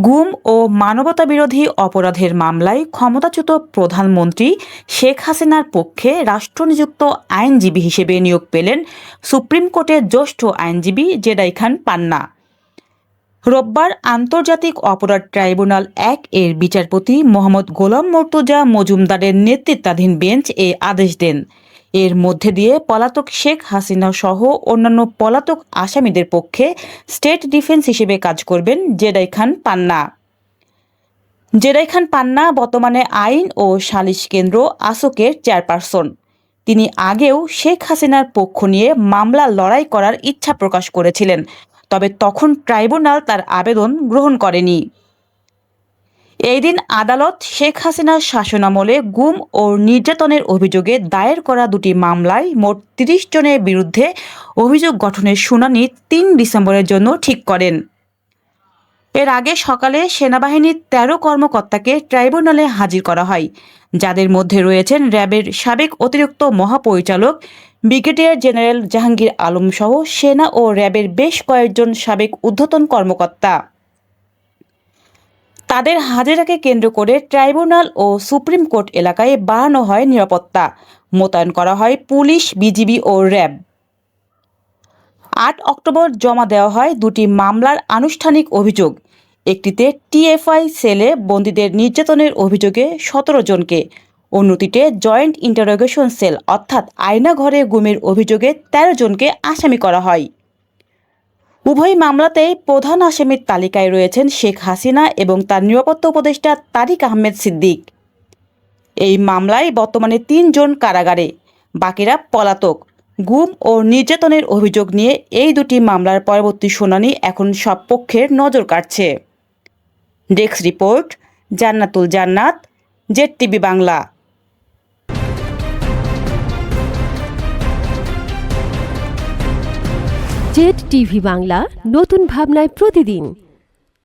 গুম ও মানবতাবিরোধী অপরাধের মামলায় ক্ষমতাচ্যুত প্রধানমন্ত্রী শেখ হাসিনার পক্ষে রাষ্ট্রনিযুক্ত আইনজীবী হিসেবে নিয়োগ পেলেন সুপ্রিম কোর্টের জ্যেষ্ঠ আইনজীবী জেডাই খান পান্না। রোববার আন্তর্জাতিক অপরাধ ট্রাইব্যুনাল ১ এর বিচারপতি মোহাম্মদ গোলাম মর্তুজা মজুমদারের নেতৃত্বাধীন বেঞ্চ এ আদেশ দেন। এর মধ্যে দিয়ে পলাতক শেখ হাসিনা সহ অন্যান্য পলাতক আসামিদের পক্ষে স্টেট ডিফেন্স হিসেবে কাজ করবেন জেডাই খান পান্না। জেডাই খান পান্না বর্তমানে আইন ও সালিশ কেন্দ্র আসকের চেয়ারপারসন। তিনি আগেও শেখ হাসিনার পক্ষ নিয়ে মামলা লড়াই করার ইচ্ছা প্রকাশ করেছিলেন, তবে তখন ট্রাইব্যুনাল তার আবেদন গ্রহণ করেনি। এই দিন আদালত শেখ হাসিনার শাসনামলে গুম ও নির্যাতনের অভিযোগে দায়ের করা দুটি মামলায় মোট ৩০ জনের বিরুদ্ধে অভিযোগ গঠনের শুনানি ৩ ডিসেম্বরের জন্য ঠিক করেন। এর আগে সকালে সেনাবাহিনীর ১৩ কর্মকর্তাকে ট্রাইব্যুনালে হাজির করা হয়, যাদের মধ্যে রয়েছেন র্যাবের সাবেক অতিরিক্ত মহাপরিচালক ব্রিগেডিয়ার জেনারেল জাহাঙ্গীর আলম সহ সেনা ও র্যাবের বেশ কয়েকজন সাবেক ঊর্ধ্বতন কর্মকর্তা। তাদের হাজিরাকে কেন্দ্র করে ট্রাইব্যুনাল ও সুপ্রিম কোর্ট এলাকায় বাড়ানো হয় নিরাপত্তা, মোতায়েন করা হয় পুলিশ, বিজিবি ও র্যাব। ৮ অক্টোবর জমা দেওয়া হয় দুটি মামলার আনুষ্ঠানিক অভিযোগ। একটিতে টিএফআই সেলে বন্দীদের নির্যাতনের অভিযোগে ১৭ জনকে, অন্যটিতে জয়েন্ট ইন্টারোগেশন সেল অর্থাৎ আয়নাঘরে গুমের অভিযোগে ১৩ জনকে আসামি করা হয়। উভয় মামলাতেই প্রধান আসামির তালিকায় রয়েছেন শেখ হাসিনা এবং তার নিরাপত্তা উপদেষ্টা তারিক আহমেদ সিদ্দিক। এই মামলায় বর্তমানে ৩ জন কারাগারে, বাকিরা পলাতক। গুম ও নির্যাতনের অভিযোগ নিয়ে এই দুটি মামলার পরবর্তী শুনানি এখন সব পক্ষের নজর কাড়ছে। ডেস্ক রিপোর্ট, জান্নাতুল জান্নাত, জেড-টিভি বাংলা। জেড-টিভি বাংলা, নতুন ভাবনায় প্রতিদিন।